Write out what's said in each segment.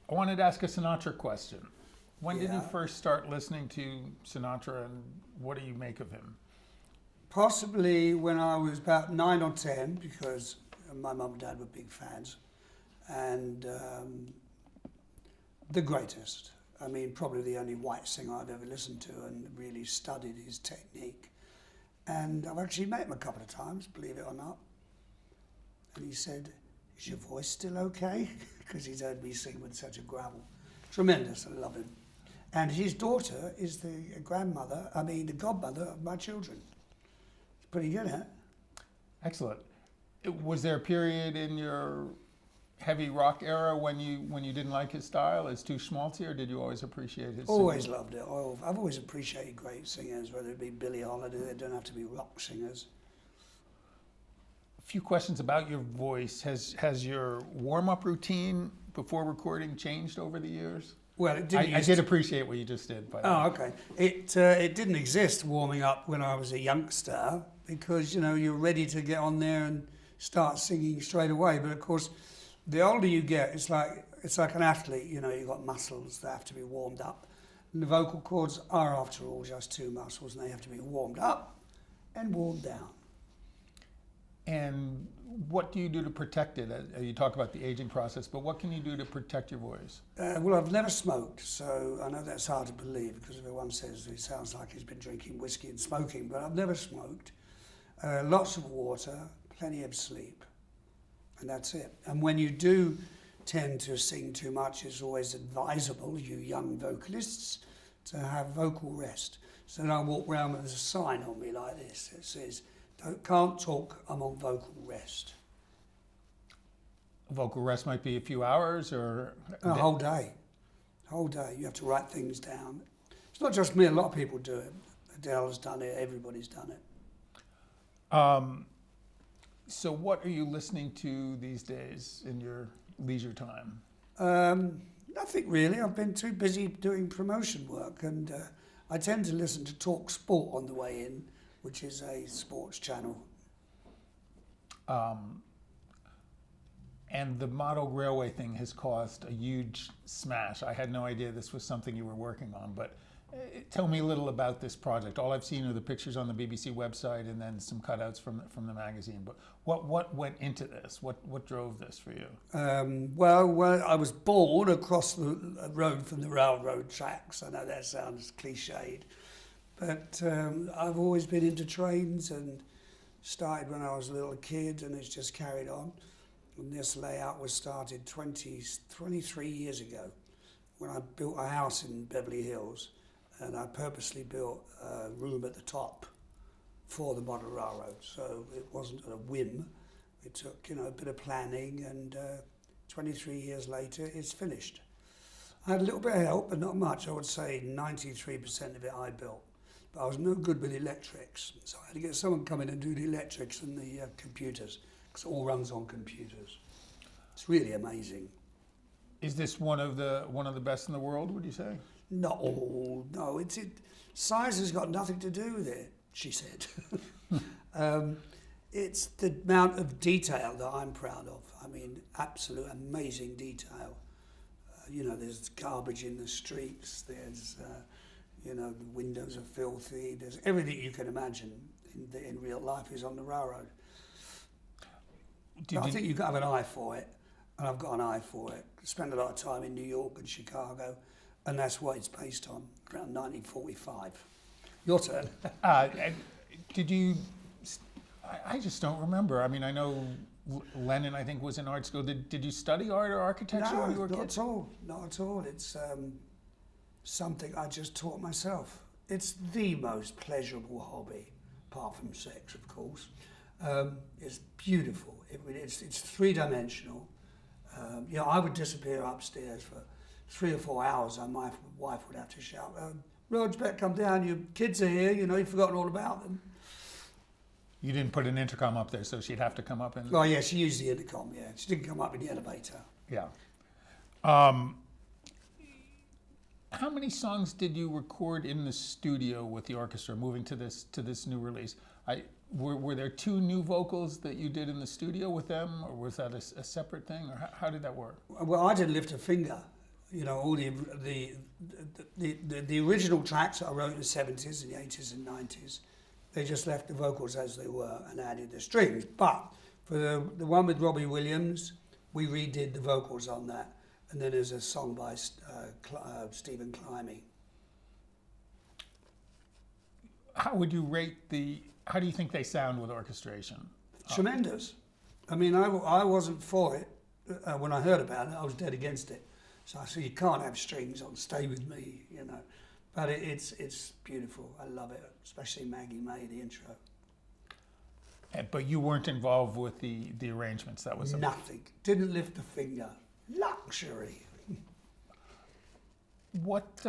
I wanted to ask a Sinatra question. When did you Yeah. first start listening to Sinatra, and what do you make of him? Possibly when I was about 9 or 10, because my mum and dad were big fans, and the greatest. I mean, probably the only white singer I'd ever listened to and really studied his technique. And I've actually met him a couple of times, believe it or not. And he said, "Is your voice still okay?" Because he's heard me sing with such a gravel. Tremendous, I love him. And his daughter is the the godmother of my children. It's pretty good, huh? Excellent. Was there a period in your heavy rock era when you didn't like his style? It's too schmaltzy, or did you always appreciate his Always singing? loved it. I've always appreciated great singers, whether it be Billie Holiday, they don't have to be rock singers. A few questions about your voice. Has your warm-up routine before recording changed over the years? Well, it didn't. I did appreciate what you just did. By the way. Oh, okay. It didn't exist warming up when I was a youngster because you're ready to get on there and start singing straight away. But of course, the older you get, it's like an athlete. You've got muscles that have to be warmed up, and the vocal cords are, after all, just two muscles, and they have to be warmed up and warmed down. And what do you do to protect it? You talk about the aging process, but what can you do to protect your voice? Well, I've never smoked, so I know that's hard to believe because everyone says he sounds like he's been drinking whiskey and smoking, but I've never smoked. Lots of water, plenty of sleep, and that's it. And when you do tend to sing too much, it's always advisable, you young vocalists, to have vocal rest. So then I walk around with a sign on me like this that says, "Can't talk, I'm on vocal rest." Vocal rest might be a few hours or A whole day. Whole day. You have to write things down. It's not just me, a lot of people do it. Adele's done it, everybody's done it. So what are you listening to these days in your leisure time? Nothing really. I've been too busy doing promotion work, and I tend to listen to Talk Sport on the way in, which is a sports channel. And the model railway thing has caused a huge smash. I had no idea this was something you were working on, but tell me a little about this project. All I've seen are the pictures on the BBC website and then some cutouts from the magazine. But what went into this? What drove this for you? Well, I was born across the road from the railroad tracks. I know that sounds cliched, but I've always been into trains and started when I was a little kid, and it's just carried on. And this layout was started 23 years ago when I built a house in Beverly Hills, and I purposely built a room at the top for the model railroad. So it wasn't a whim. It took a bit of planning, and 23 years later it's finished. I had a little bit of help, but not much. I would say 93% of it I built. But I was no good with electrics, so I had to get someone come in and do the electrics and the computers, because it all runs on computers. It's really amazing. Is this one of the best in the world, would you say? Not all, no. Size has got nothing to do with it, she said. It's the amount of detail that I'm proud of. I mean, absolute amazing detail. There's garbage in the streets. There's, the windows are filthy. There's everything you can imagine in real life is on the railroad. I think you've got to have an eye for it, and I've got an eye for it. I spent a lot of time in New York and Chicago, and that's what it's based on, around 1945. Your turn. Did you? I just don't remember. I mean, I know Lennon, I think, was in art school. Did you study art or architecture when you were a kid? No, not at all. Not at all. It's something I just taught myself. It's the most pleasurable hobby, apart from sex, of course. It's beautiful. It's three-dimensional. I would disappear upstairs for 3 or 4 hours, and my wife would have to shout, "Rog, better come down, your kids are here, you've forgotten all about them." You didn't put an intercom up there, so she'd have to come up and... Oh yeah, she used the intercom, yeah. She didn't come up in the elevator. Yeah. How many songs did you record in the studio with the orchestra, moving to this new release? Were there 2 new vocals that you did in the studio with them, or was that a separate thing, or how did that work? Well, I didn't lift a finger. You know, all the original tracks that I wrote in the 70s and the 80s and 90s, they just left the vocals as they were and added the strings. But for the one with Robbie Williams, we redid the vocals on that. And then there's a song by Stephen Climie. How would you rate how do you think they sound with orchestration? Tremendous. I mean, I wasn't for it when I heard about it. I was dead against it. So I said, you can't have strings on Stay With Me, you know. But it's beautiful. I love it, especially Maggie May, the intro. But you weren't involved with the arrangements. That was nothing. Didn't lift a finger. Luxury. What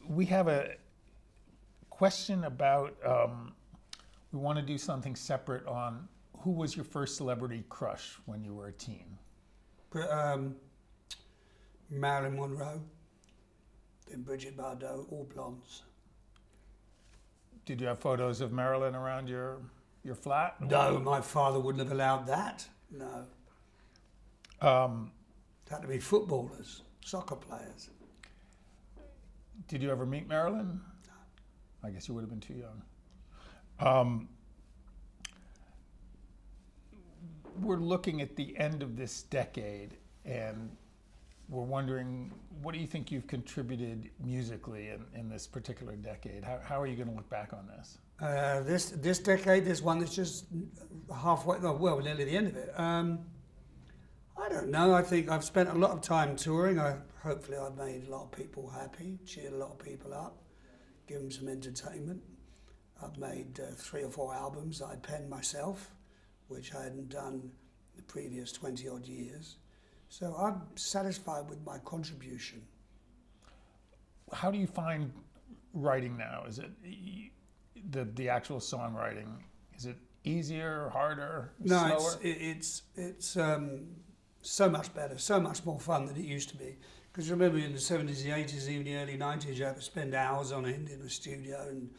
we have a question about. We want to do something separate on who was your first celebrity crush when you were a teen. Marilyn Monroe, then Bridget Bardot, all blondes. Did you have photos of Marilyn around your flat? No, my father wouldn't have allowed that. No. Had to be footballers, soccer players. Did you ever meet Marilyn? No. I guess you would have been too young. We're looking at the end of this decade, and we're wondering, what do you think you've contributed musically in this particular decade? How are you going to look back on this? This decade, this one that's just halfway, well, nearly the end of it. I don't know. I think I've spent a lot of time touring. Hopefully I've made a lot of people happy, cheered a lot of people up, given them some entertainment. I've made 3 or 4 albums that I penned myself, which I hadn't done the previous 20 odd years. So I'm satisfied with my contribution. How do you find writing now? Is it the actual songwriting? Is it easier, harder, slower? It's so much better, so much more fun than it used to be. Because remember in the 70s, the 80s, even the early 90s, you had to spend hours on end in the studio and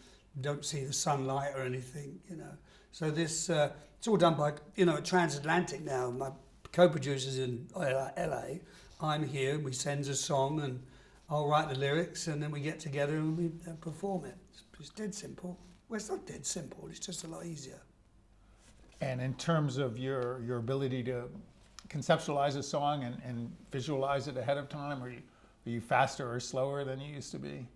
don't see the sunlight or anything, you know. So this, it's all done by, transatlantic now. My co-producers in LA, I'm here, we send a song and I'll write the lyrics and then we get together and we perform it. It's dead simple. Well, it's not dead simple, it's just a lot easier. And in terms of your ability to conceptualize a song and visualize it ahead of time, are you faster or slower than you used to be?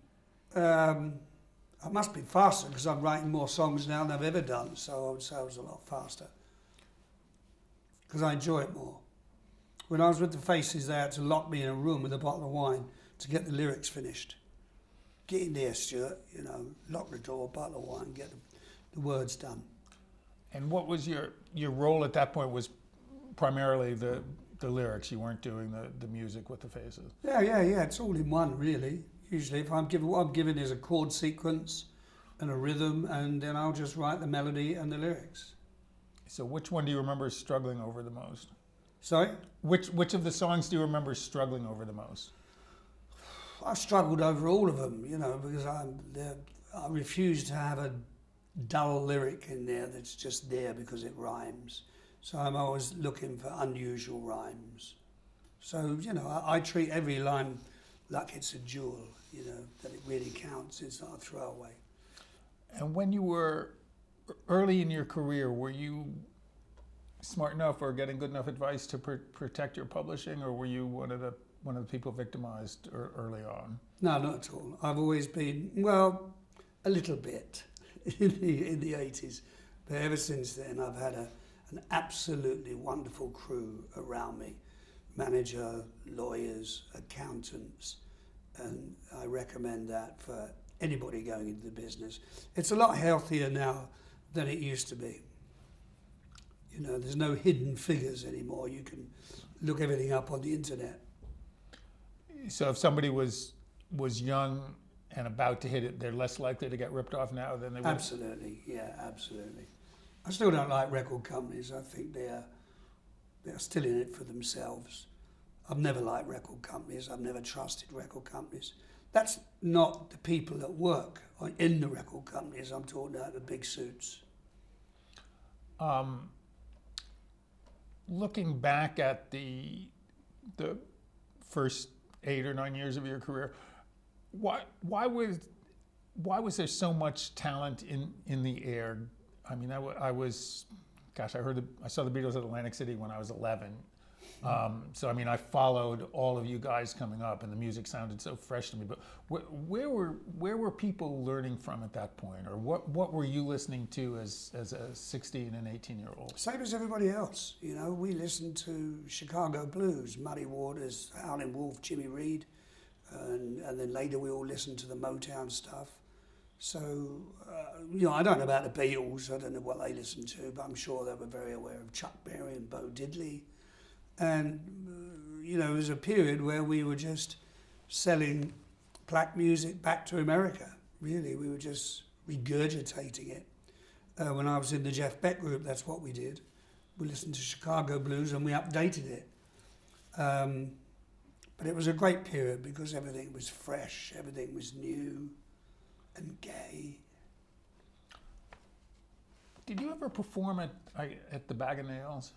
I must be faster because I'm writing more songs now than I've ever done, so I would say I was a lot faster. Because I enjoy it more. When I was with the Faces, they had to lock me in a room with a bottle of wine to get the lyrics finished. Get in there, Stewart, lock the door, bottle of wine, get the words done. And what was your role at that point? Was primarily the lyrics. You weren't doing the music with the Faces. Yeah. It's all in one, really. Usually, what I'm given is a chord sequence and a rhythm, and then I'll just write the melody and the lyrics. So, which one do you remember struggling over the most? Sorry? Which of the songs do you remember struggling over the most? I've struggled over all of them, because I refuse to have a dull lyric in there that's just there because it rhymes. So I'm always looking for unusual rhymes. So, I treat every line like it's a jewel, that it really counts. It's not a throwaway. And when you were early in your career, were you smart enough or getting good enough advice to protect your publishing, or were you one of the people victimized early on? No, not at all. I've always been, well, a little bit in the 80s, but ever since then I've had an absolutely wonderful crew around me. Manager, lawyers, accountants, and I recommend that for anybody going into the business. It's a lot healthier now than it used to be. There's no hidden figures anymore. You can look everything up on the internet. So if somebody was young and about to hit it, they're less likely to get ripped off now than they were? Absolutely, yeah, absolutely. I still don't like record companies. I think they're still in it for themselves. I've never liked record companies. I've never trusted record companies. That's not the people that work in the record companies. I'm talking about the big suits. Looking back at the first 8 or 9 years of your career. Why was there so much talent in the air? I mean, I was, gosh, I saw the Beatles at Atlantic City when I was 11. So I mean, I followed all of you guys coming up, and the music sounded so fresh to me. But where were people learning from at that point, or what were you listening to as a 16 and 18-year-old? Same as everybody else, you know. We listened to Chicago blues, Muddy Waters, Howlin' Wolf, Jimmy Reed, and then later we all listened to the Motown stuff. So, you know, I don't know about the Beatles. I don't know what they listened to, but I'm sure they were very aware of Chuck Berry and Bo Diddley. And, you know, it was a period where we were just selling black music back to America, really. We were just regurgitating it. When I was in the Jeff Beck group, that's what we did. We listened to Chicago blues and we updated it. But it was a great period because everything was fresh, everything was new and gay. Did you ever perform at the Bag of Nails?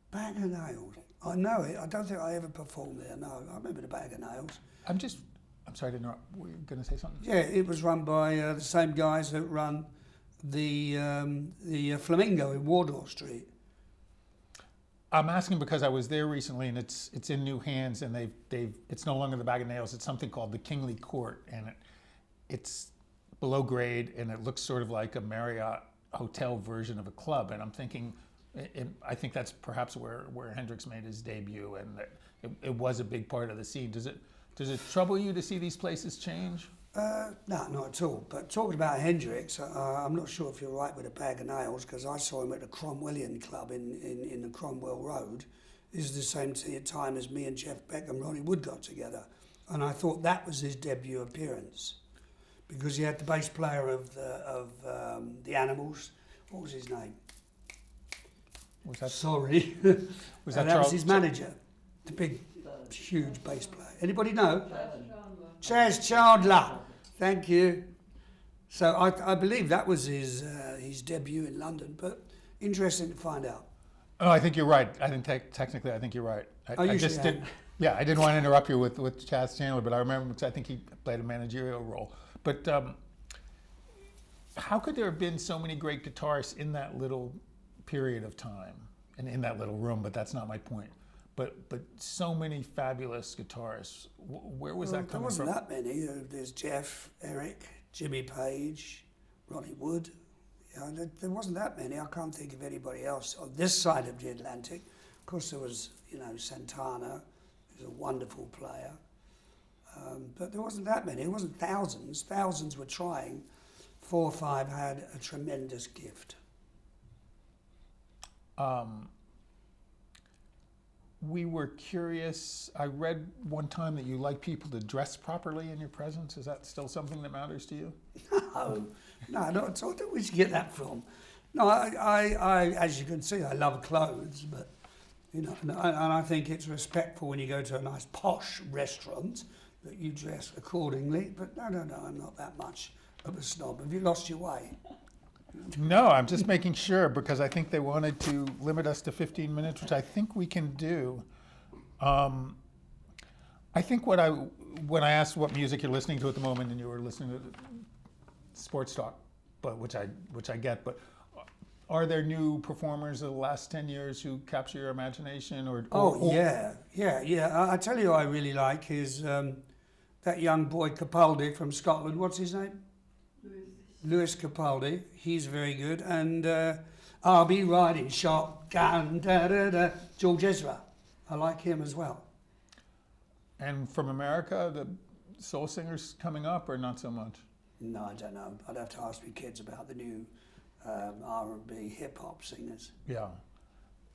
Bag of Nails. I know it. I don't think I ever performed there. No, I remember the Bag of Nails. I'm sorry to interrupt. Were you going to say something? Yeah, it was run by the same guys that run the Flamingo in Wardour Street. I'm asking because I was there recently, and it's in new hands, and it's no longer the Bag of Nails. It's something called the Kingly Court, and it's below grade, and it looks sort of like a Marriott hotel version of a club. And I'm thinking, I think that's perhaps where Hendrix made his debut, and that it was a big part of the scene. Does it trouble you to see these places change? No, not at all. But talking about Hendrix, I'm not sure if you're right with a Bag of Nails, because I saw him at the Cromwellian Club in the Cromwell Road. This is the same time as me and Jeff Beck and Ronnie Wood got together. And I thought that was his debut appearance, because he had the bass player of the Animals. What was his name? Was that Sorry. was that that was Charles? his manager, the big, huge bass player. Anybody know? Chaz Chandler. Thank you. So I believe that was his debut in London, but interesting to find out. Oh, I think you're right. I think technically, I think you're right. I just didn't. Yeah, I didn't want to interrupt you with Chaz Chandler, but I remember because I think he played a managerial role. But how could there have been so many great guitarists in that little period of time and in that little room? But that's not my point. But so many fabulous guitarists. Where was that coming from? There wasn't that many. There's Jeff, Eric, Jimmy Page, Ronnie Wood. You know, there wasn't that many. I can't think of anybody else on this side of the Atlantic. Of course, there was, you know, Santana, who's a wonderful player. But there wasn't that many. It wasn't thousands. Thousands were trying. 4 or 5 had a tremendous gift. We were curious. I read one time that you like people to dress properly in your presence. Is that still something that matters to you? No, not at all. Where'd you get that from? No, I as you can see, I love clothes, but you know, and I think it's respectful when you go to a nice posh restaurant that you dress accordingly. But no, I'm not that much of a snob. Have you lost your way? No, I'm just making sure because I think they wanted to limit us to 15 minutes, which I think we can do. I think when I asked what music you're listening to at the moment, and you were listening to sports talk, but which I get, but are there new performers of the last 10 years who capture your imagination? Yeah. I tell you, I really like is that young boy Capaldi from Scotland. What's his name? Lewis Capaldi. He's very good. And I'll be riding shotgun, George Ezra. I like him as well. And from America, the soul singers coming up, or not so much? No, I don't know. I'd have to ask my kids about the new R&B hip-hop singers. Yeah.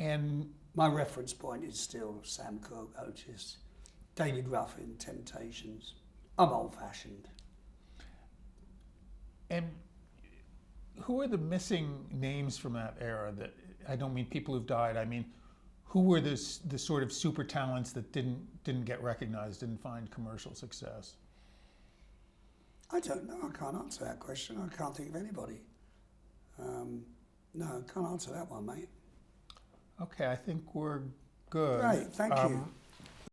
And my reference point is still Sam Cooke, Otis, David Ruffin, Temptations. I'm old-fashioned. And who are the missing names from that era? That I don't mean people who've died. I mean, who were the sort of super talents that didn't get recognized, didn't find commercial success? I don't know. I can't answer that question. I can't think of anybody. No, I can't answer that one, mate. Okay, I think we're good. Great, thank you.